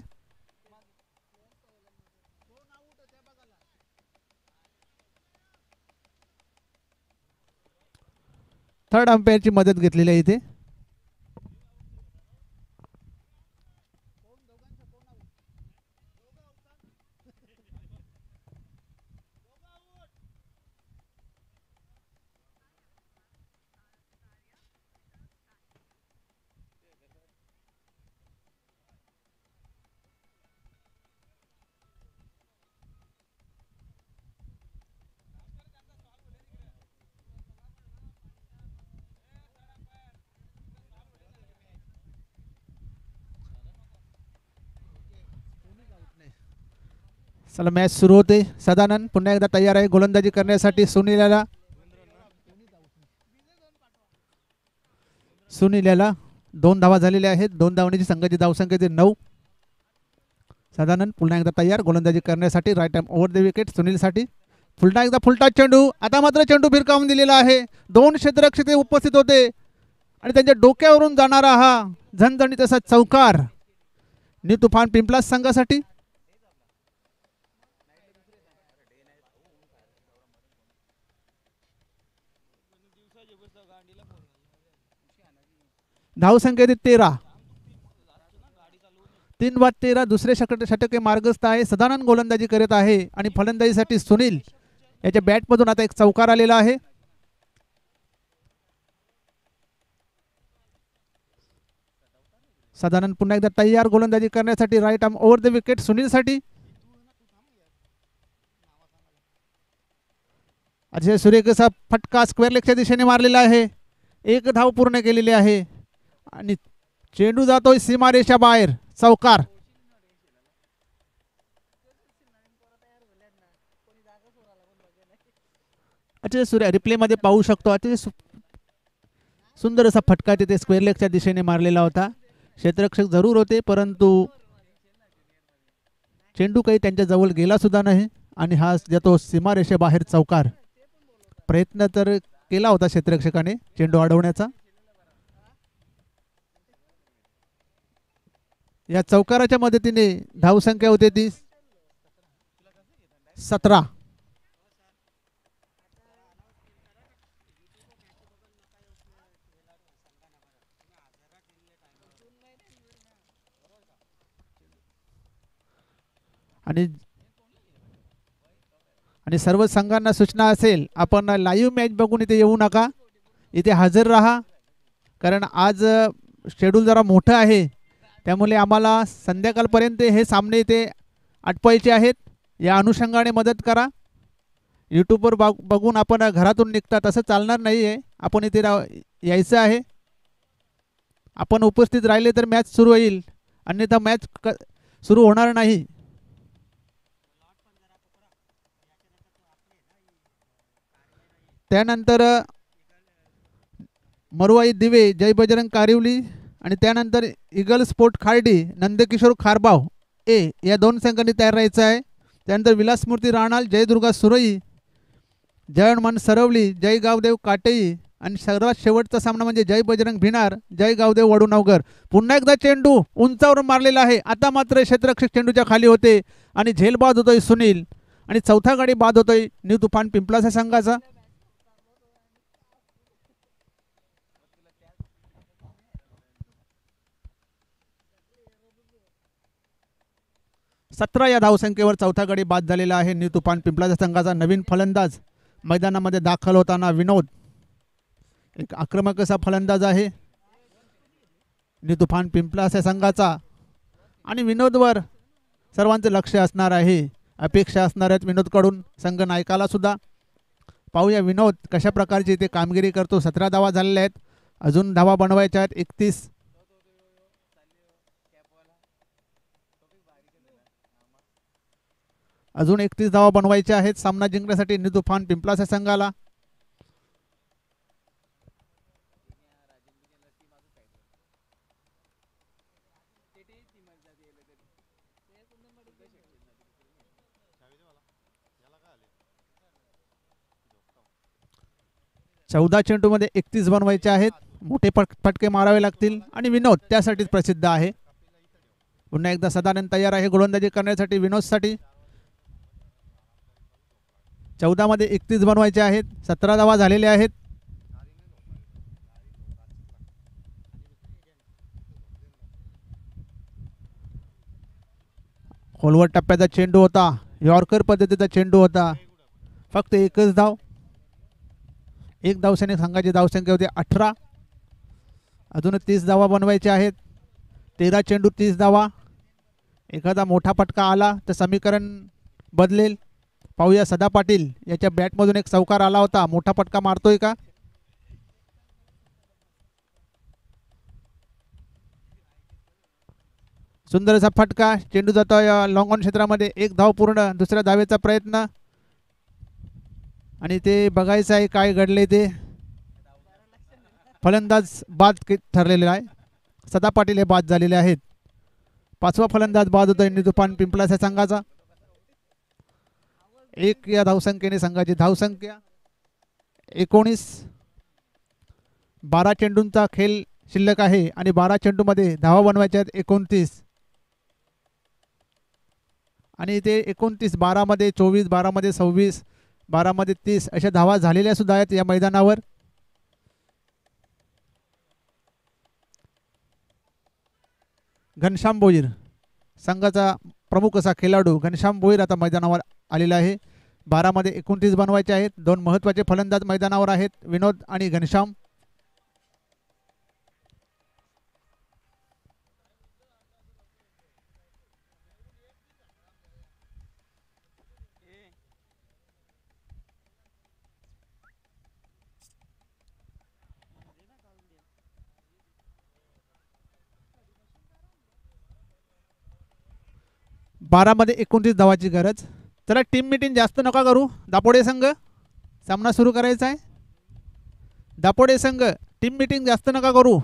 थर्ड अंपायरची मदत घेतलेली आहे इथे. चला मॅच सुरू होते. सदानंद पुन्हा एकदा तयार आहे गोलंदाजी करण्यासाठी. सुनीलला 2 धावा झालेल्या आहेत. 2 धावांची संघाची धावसंख्या ते 9. सदानंद पुन्हा एकदा तयार गोलंदाजी करण्यासाठी. Right arm over the wicket सुनीलसाठी. पुन्हा एकदा फुलटॉस चेंडू. आता मात्र चेंडू भिरकावून दिलेला आहे. 2 क्षेत्ररक्षक उपस्थित होते आणि त्यांच्या डोक्यावरून जाणारा हा झणझणीत असा चौकार न्यू तुफान पिंपलास संघासाठी. धावसंख्या 13. 3 बाद 13 दुसरे षटके मार्गस्थ आहे. सदानंद गोलंदाजी करत आहे आणि फलंदाजीसाठी सुनील याच्या बॅटमधून आता एक चौकार आलेला आहे. सदानंद पुन्हा एकदा तयार गोलंदाजी करण्यासाठी. Right arm over the wicket सुनीलसाठी. अजय सुरेख असा फटका स्क्वेअर लेगच्या दिशेने मारलेला आहे. 1 धाव पूर्ण केलेली आहे आणि चेंडू जातोय सीमारेषा बाहेर. चौकार. अजय सूर्य रिप्ले मध्ये पाहू शकतो. अतिशय सुंदर असा फटका तिथे स्क्वेअर लेगच्या दिशेने मारलेला होता. क्षेत्ररक्षक जरूर होते परंतु चेंडू काही त्यांच्या जवळ गेला सुद्धा नाही आणि हा जातो सीमारेषेबाहेर. चौकार. प्रयत्न तर केला होता क्षेत्ररक्षकाने चेंडू अडवण्याचा. या चौकाराच्या मदतीने धावसंख्या होते ती 17. आणि सर्व संघांना सूचना असेल, आपण लाईव्ह मॅच बघून इथे येऊ नका, इथे हजर राहा, कारण आज शेड्यूल जरा मोठं आहे, त्यामुळे आम्हाला संध्याकाळपर्यंत हे सामने इथे आटपायचे आहेत. या अनुषंगाने मदत करा. यूट्यूबवर बघून आपण घरातून निघता तसं चालणार नाही आहे. आपण इथे यायचं आहे. आपण उपस्थित राहिले तर मॅच सुरू होईल, अन्यथा मॅच सुरू होणार नाही. त्यानंतर मरुवाई दिवे, जय बजरंग कारिवली आणि त्यानंतर इगल स्पोर्ट खार्डी, नंदकिशोर खारबाव ए या 2 संघांनी तयार राहायचं आहे. त्यानंतर विलासमूर्ती राणाल, जयदुर्गा सुरई, जयमन सरवली, जय गावदेव काटेई आणि सर्वात शेवटचा सामना म्हणजे जय बजरंग भिनार, जय गावदेव वडूनवगर. पुन्हा एकदा चेंडू उंचावर मारलेला आहे. आता मात्र क्षेत्ररक्षक चेंडूच्या खाली होते आणि झेल बाद होतोय सुनील आणि चौथा गाडी बाद होतोय न्यू तुफान पिंपलासा संघाचा. सतरा या धावसंख्येवर चौथा गडी बाद झालेला आहे न्यू तुफान पिंपलासा संघाचा. नवीन फलंदाज मैदानामध्ये दाखल होताना विनोद, एक आक्रमक असा फलंदाज आहे न्यू तुफान पिंपलासा संघाचा आणि विनोदवर सर्वांचे लक्ष असणार आहे, अपेक्षा असणार आहेत विनोदकडून संघ नायकाला सुद्धा. पाहूया विनोद कशा प्रकारची इथे कामगिरी करतो. 17 धावा झालेल्या आहेत, अजून धावा बनवायच्या आहेत 31. अजून 31 धावा बनवायच्या आहेत सामना जिंकण्यासाठी न्यू तुफान पिंपलासा संघाला. चौदा चेंडूमध्ये 31 बनवायचे आहेत. मोठे फटके मारावे लागतील आणि विनोद त्यासाठीच प्रसिद्ध आहे. पुन्हा एकदा सदानंद तयार आहे गोलंदाजी करण्यासाठी विनोदसाठी. 14 मध्ये 31 बनवायचे आहेत. 17 धावा झालेल्या आहेत. खोलवर टप्प्याचा चेंडू होता, यॉर्कर पद्धतीचा चेंडू होता. फक्त एकच धाव. एक धावसैनिक संघाची धावसंख्या होती 18. अजून 30 धावा बनवायच्या आहेत. 13 चेंडू 30 धावा. एखादा मोठा फटका आला तर समीकरण बदलेल. पाहूया सदा पाटील याच्या बॅटमधून एक चौकार आला होता, मोठा फटका मारतोय का? सुंदर असा फटका, चेंडू जातो लॉंग ऑन क्षेत्रामध्ये. एक धाव पूर्ण. दुसऱ्या धावेचा प्रयत्न आणि ते बघायचं आहे काय घडले ते. फलंदाज बाद ठरलेले आहे. सदा पाटील हे बाद झालेले आहेत. 5वा फलंदाज बाद होतोय न्यू तुफान पिंपलासा संघाचा. 1 या धावसंख्येने संघाची धावसंख्या 19. 12 चेंडूंचा खेळ शिल्लक आहे आणि 12 चेंडूमध्ये धावा बनवायच्या आहेत 29. आणि ते 29, 12 मध्ये 24, 12 मध्ये 26, 12 मध्ये 30 अशा धावा झालेल्या सुद्धा आहेत या मैदानावर. घनश्याम भोईर संघाचा प्रमुख असा खेळाडू घनश्याम भोईर आता मैदानावर आलेला आहे. 12 मध्ये 29 बनवायचे आहेत. दोन महत्त्वाचे फलंदाज मैदानावर आहेत, विनोद आणि घनश्याम. बारा मध्ये 29 धावाची गरज. चला टीम मीटिंग जास्त नका करू. दापोडे संघ सामना सुरू करायचा आहे. दापोडे संघ टीम मीटिंग जास्त नका करू.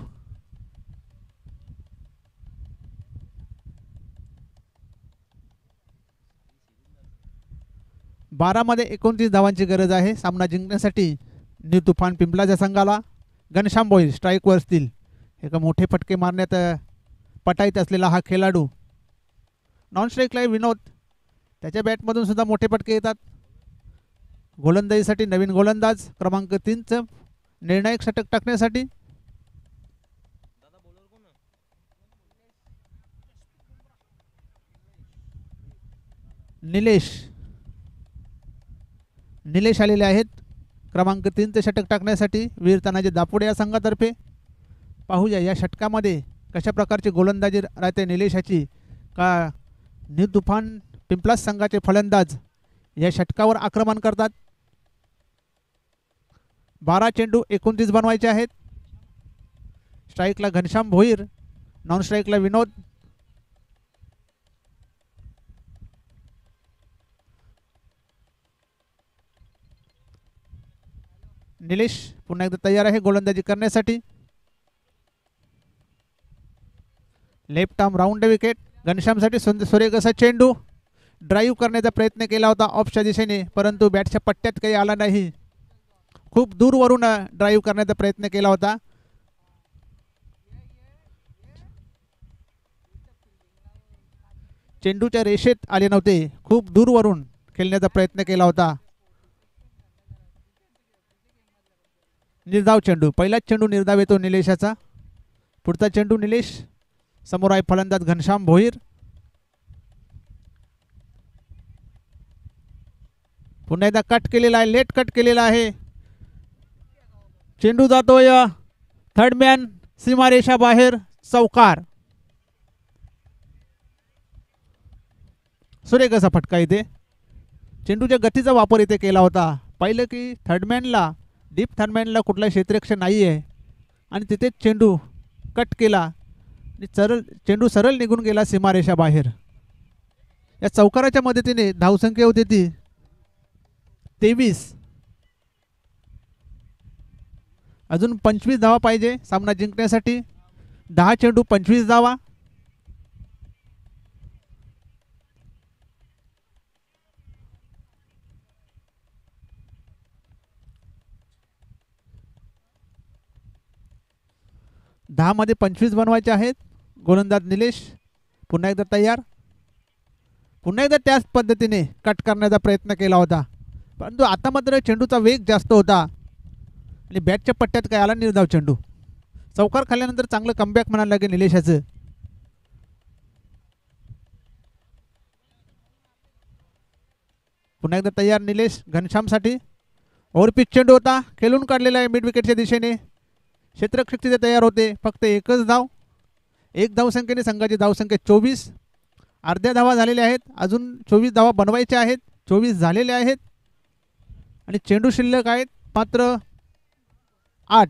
बारा मध्ये 29 धावांची गरज आहे सामना जिंकण्यासाठी. न्यू तुफान पिंपलाच्या संघाला घनश्याम भोईर स्ट्राईकवर असतील. एका मोठे फटके मारण्यात पटाईत असलेला हा खेळाडू. नॉन स्ट्राईकला विनोद, त्याच्या बॅटमधून सुद्धा मोठे फटके येतात. गोलंदाजीसाठी नवीन गोलंदाज क्रमांक 3चं निर्णायक षटक टाकण्यासाठी निलेश आलेले आहेत. क्रमांक 3चे षटक टाकण्यासाठी वीर तानाजी दापोडे या संघातर्फे. पाहूया या षटकामध्ये कशा प्रकारची गोलंदाजी राहते निलेशाची. का न्यू तुफान पिंपलास संघाचे फलंदाज या षटकावर आक्रमण करतात. 12 चेंडू 29 बनवायचे आहेत. स्ट्राईकला घनश्याम भोईर, नॉन स्ट्राईकला विनोद. निलेश पुन्हा एकदा तयार आहे गोलंदाजी करण्यासाठी. Left arm round wicket. घनश्यामसाठी सुरेख असा चेंडू. ड्राईव्ह करण्याचा प्रयत्न केला होता ऑफच्या दिशेने, परंतु बॅटच्या पट्ट्यात काही आला नाही. खूप दूरवरून ड्राईव्ह करण्याचा प्रयत्न केला होता. चेंडूच्या रेषेत आले नव्हते. खूप दूरवरून खेळण्याचा प्रयत्न केला होता. निर्धाव चेंडू. पहिलाच चेंडू निर्धाव येतो निलेशाचा. पुढचा चेंडू निलेश. समोर आहे फलंदाज घनश्याम भोईर. पुन्हा एकदा कट केलेला आहे, लेट कट केलेला आहे. चेंडू जातोय थर्ड मॅन सीमारेषा बाहेर. चौकार. सुरेख असा फटका इथे. चेंडूच्या गतीचा वापर इथे केला होता. पाहिलं की थर्डमॅनला, डीप थर्डमॅनला कुठला क्षेत्ररक्षण नाही आहे आणि तिथेच चेंडू कट केला आणि चेंडू सरळ निघून गेला सीमारेषा बाहेर. या चौकाराच्या मदतीने धावसंख्या होती ती 23. अजून 25 धावा पाहिजे सामना जिंकण्यासाठी. 10 चेंडू 25 धावा. दहा मध्ये 25 बनवायचे आहेत. गोलंदाज निलेश पुन्हा एकदा तयार. पुन्हा एकदा त्याच पद्धतीने कट करण्याचा प्रयत्न केला होता, परंतु आता मात्र चेंडूचा वेग जास्त होता आणि बॅटच्या पट्ट्यात काय आला निर्धाव चेंडू. चौकार खाल्ल्यानंतर चांगलं कमबॅक म्हणायला लागेल निलेशाचं. पुन्हा एकदा तयार निलेश घनश्यामसाठी. ओव्हरपिच चेंडू होता, खेळून काढलेला आहे मिड विकेटच्या दिशेने. क्षेत्ररक्षक तिथे तयार होते. फक्त एकच धाव. एक धावसंख्येने संघाची धावसंख्या 24. अर्ध्या धावा झालेल्या आहेत. अजून 24 धावा बनवायच्या आहेत. 24 झालेल्या आहेत आणि चेंडू शिल्लक आहेत मात्र 8.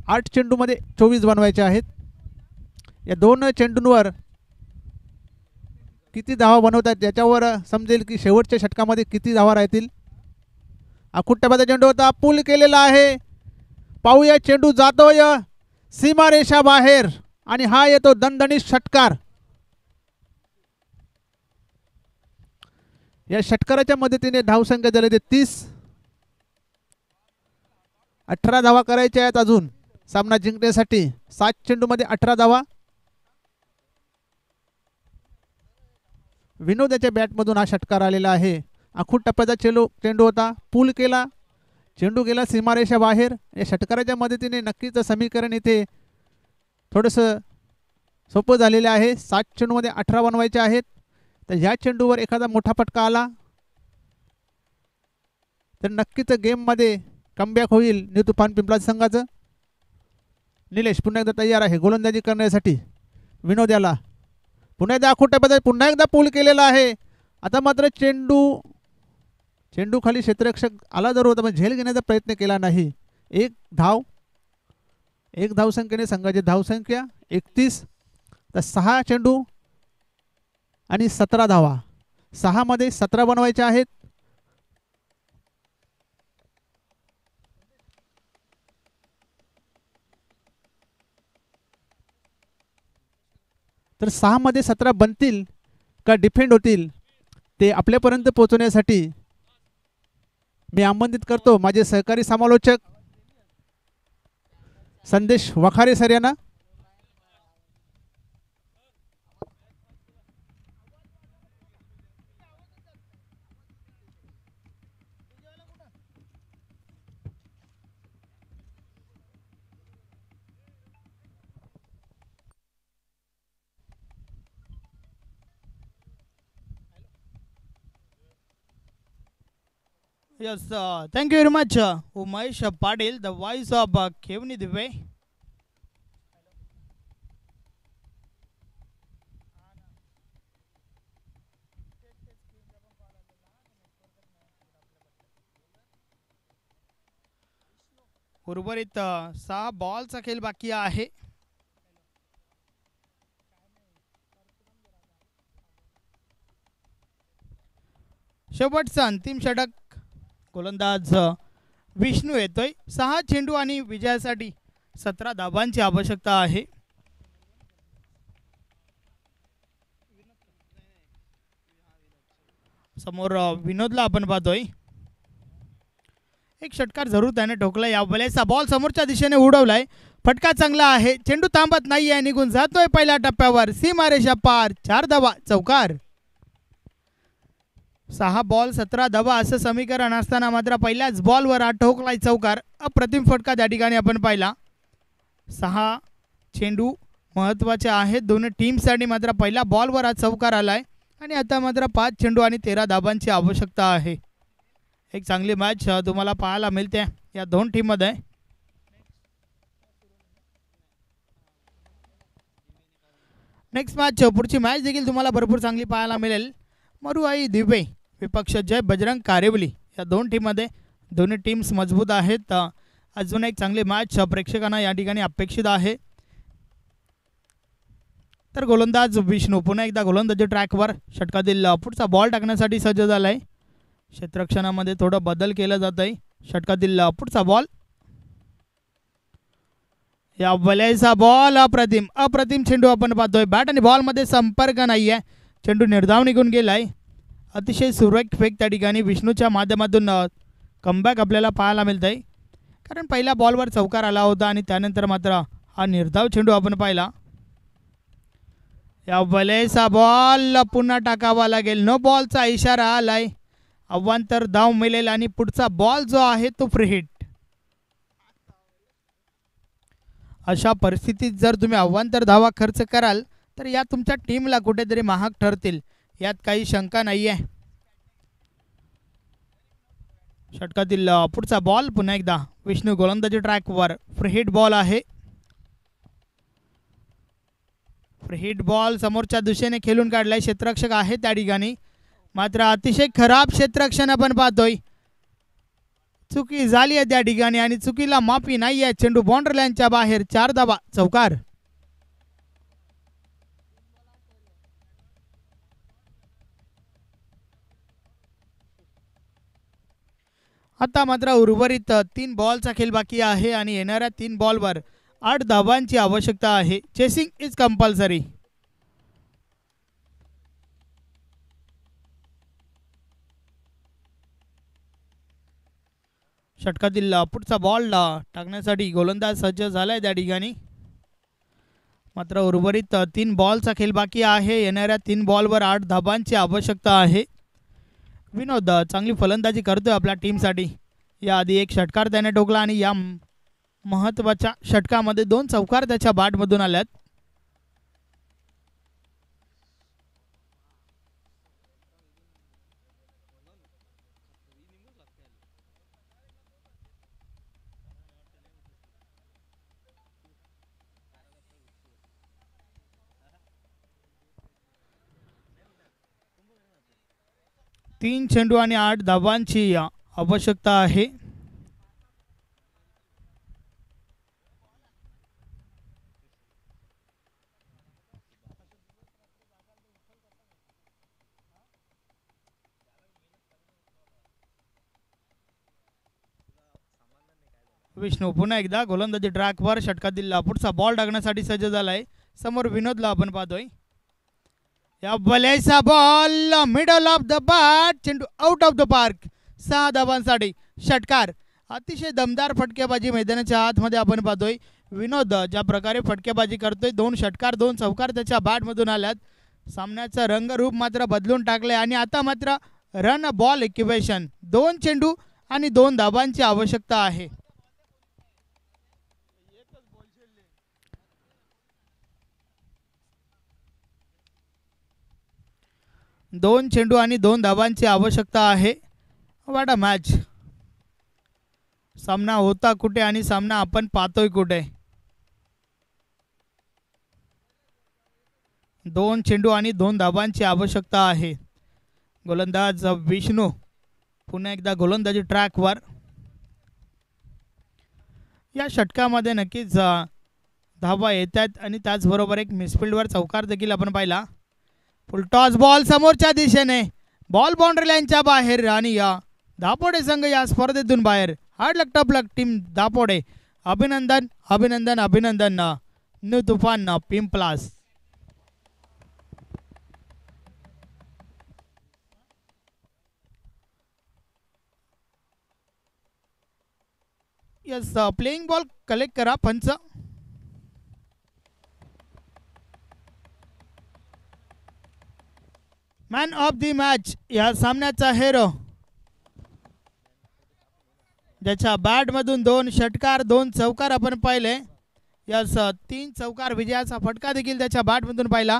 8 चेंडूमध्ये 24 बनवायचे आहेत. या दोन चेंडूंवर किती धावा बनवतात याच्यावर समजेल की शेवटच्या षटकामध्ये किती धावा राहतील. आखूट टप्प्याचा चेंडू होता, पूल केलेला आहे. पाहूया चेंडू जातोय सीमारेषा बाहेर आणि हा येतो दणदणीत षटकार. या षटकाराच्या मदतीने धावसंख्या झाली ते 30. 18 धावा करायच्या आहेत अजून सामना जिंकण्यासाठी. 7 चेंडूमध्ये 18 धावा. विनोदाच्या बॅटमधून हा षटकार आलेला आहे. आखूट टप्प्याचा चेंडू होता, पूल केला, चेंडू गेला सीमारेषा बाहेर. या षटकाराच्या मदतीने नक्कीच समीकरण इथे थोडंसं सोपं झालेले आहे. 7 चेंडूमध्ये 18 बनवायचे आहेत. तर ह्या चेंडूवर एखादा मोठा फटका आला तर नक्कीच गेममध्ये कमबॅक होईल न्यू तुफान पिंपळाच्या संघाचं. निलेश पुन्हा एकदा तयार आहे गोलंदाजी करण्यासाठी. विनोद याला पुन्हा एकदा आखोट्याबद्दल पुन्हा एकदा पूल केलेला आहे. आता मात्र चेंडू खाली क्षेत्ररक्षक आला जर होता पण झेल घेण्याचा प्रयत्न केला नाही. एक धावसंख्येने संघाची धावसंख्या 31. तर 6 चेंडू आणि 17 धावा. 6 मध्ये 17 बनवायचे आहेत. तर 6 मध्ये 17 बनतील का डिफेंड होतील ते आपल्यापर्यंत पोहोचवण्यासाठी मी आमंत्रित करतो माझे सहकारी समालोचक संदेश वखारे सर यांना. Yes, thank you very much, Umesh Patil, the voice of Kevni Dive. उर्वरित 6 बॉलचा खेळ बाकी आहे. शेवटचा अंतिम षटक. गोलंदाज विष्णू येतोय. 6 चेंडू आणि विजयासाठी 17 धावांची आवश्यकता आहे. समोर विनोदला आपण पाहतोय. एक षटकार जरूर त्याने ठोकला. या वेळेचा बॉल समोरच्या दिशेने उडवलाय. फटका चांगला आहे. चेंडू थांबत नाहीये, निघून जातोय पहिल्या टप्प्यावर. सीमारेषा पार. 4 धावा. चौकार. 6 बॉल 17 धावा असं समीकरण असताना मात्र पहिल्याच बॉलवर हा ठोकलाय चौकार. अप्रतिम फटका त्या ठिकाणी आपण पाहिला. 6 चेंडू महत्त्वाचे आहेत दोन्ही टीमसाठी. मात्र पहिल्या बॉलवर हा चौकार आलाय आणि आता मात्र 5 चेंडू आणि 13 धावांची आवश्यकता आहे. एक चांगली मॅच तुम्हाला पाहायला मिळते या दोन टीममध्ये. नेक्स्ट मॅच पुढची मॅच देखील तुम्हाला भरपूर चांगली पाहायला मिळेल. मरुआई दिवे विपक्ष जय बजरंग कारेवली या दोन टीममध्ये. दोन्ही टीम्स मजबूत आहेत. अजून एक चांगली मॅच प्रेक्षकांना या ठिकाणी अपेक्षित आहे. तर गोलंदाज विष्णू पुन्हा एकदा गोलंदाजी ट्रॅकवर. षटकातील पुढचा बॉल टाकण्यासाठी सज्ज झालाय. क्षेत्ररक्षणामध्ये थोडं बदल केला जात आहे. षटकातील पुढचा बॉल. या वलयचा बॉल अप्रतिम चेंडू आपण पाहतोय. बॅट आणि बॉल मध्ये संपर्क नाहीये. चेंडू निर्धाव निघून गेलाय. अतिशय सुरेख फेक त्या ठिकाणी विष्णूच्या माध्यमातून कमबॅक आपल्याला पाहायला मिळत आहे. कारण पहिल्या बॉलवर चौकार आला होता आणि त्यानंतर मात्र हा निर्धाव चेंडू आपण पाहिला. या वलयचा बॉल पुन्हा टाकावा लागेल. नो बॉलचा इशारा आलाय. अवांतर धाव मिळेल आणि पुढचा बॉल जो आहे तो फ्री हिट. अशा परिस्थितीत जर तुम्ही अवांतर धावा खर्च कराल तर या तुमच्या टीमला कुठेतरी महाग ठरतील, यात काही शंका नाही आहे. षटकातील पुढचा बॉल पुन्हा एकदा विष्णू गोलंदाजी ट्रॅकवर. फ्री हिट बॉल आहे. फ्री हिट बॉल समोरच्या दिशेने खेळून काढलाय. क्षेत्ररक्षक आहे त्या ठिकाणी. मात्र अतिशय खराब क्षेत्ररक्षण आपण पाहतोय. चुकी झाली आहे त्या ठिकाणी आणि चुकीला माफी नाही आहे. चेंडू बाउंड्री लाईनच्या बाहेर. 4 धावा. चौकार. आता मात्र उर्वरित 3 बॉलचा खेळ बाकी आहे आणि येणाऱ्या 3 बॉलवर 8 धावांची आवश्यकता आहे. Chasing is compulsory. षटकातील पुढचा बॉल टाकण्यासाठी गोलंदाज सज्ज झालाय त्या ठिकाणी. मात्र उर्वरित 3 बॉलचा खेळ बाकी आहे. येणाऱ्या 3 बॉलवर 8 धावांची आवश्यकता आहे. विनोद चांगली फलंदाजी करतोय आपल्या टीमसाठी. याआधी एक षटकार त्याने ठोकला आणि या महत्त्वाच्या षटकामध्ये 2 चौकार त्याच्या बॅटमधून आल्यात. 3 चेंडू आणि 8 धावांची आवश्यकता आहे. विष्णू पुन्हा एकदा गोलंदाजी ट्रॅकवर षटकात दिला. पुढचा बॉल टाकण्यासाठी सज्ज झालाय. समोर विनोदला आपण पाहतोय. या बलेचा ball middle of the bat, चेंडू आउट ऑफ द पार्क. 6 धावांसाठी षटकार. अतिशय दमदार फटकेबाजी मैदानाच्या आतमध्ये आपण पाहतोय. विनोद ज्या प्रकारे फटकेबाजी करतोय, 2 षटकार 2 चौकार त्याच्या बॅटमधून आल्यात. सामन्याचं रंगरूप मात्र बदलून टाकले आणि आता मात्र रन बॉल इक्वेशन. 2 चेंडू आणि 2 धावांची आवश्यकता आहे. दोन चेंडू आणि 2 धावांची आवश्यकता आहे. What a match. सामना होता कुठे आणि सामना आपण पाहतोय कुठे. 2 चेंडू आणि 2 धावांची आवश्यकता आहे. गोलंदाज विष्णू पुन्हा एकदा गोलंदाजी ट्रॅकवर. या षटकामध्ये नक्कीच धावा येतात आणि त्याचबरोबर एक मिसफिल्डवर चौकार देखील आपण पाहिला. फुलटॉस बॉल समोरच्या दिशेने, बॉल बाउंड्री लाईनच्या बाहेर आणि या दापोडे संघ या स्पर्धेतून बाहेर. हार्ड लक टफ लक टीम दापोडे. अभिनंदन अभिनंदन अभिनंदन. न्यू तुफान Pimplas. Yes playing ball collect करा पंच. मॅन ऑफ द मॅच या सामन्याचा हेरो, ज्याच्या बॅटमधून 2 षटकार 2 चौकार आपण पाहिले. यास 3 चौकार विजयाचा फटका देखील त्याच्या बॅटमधून पाहिला.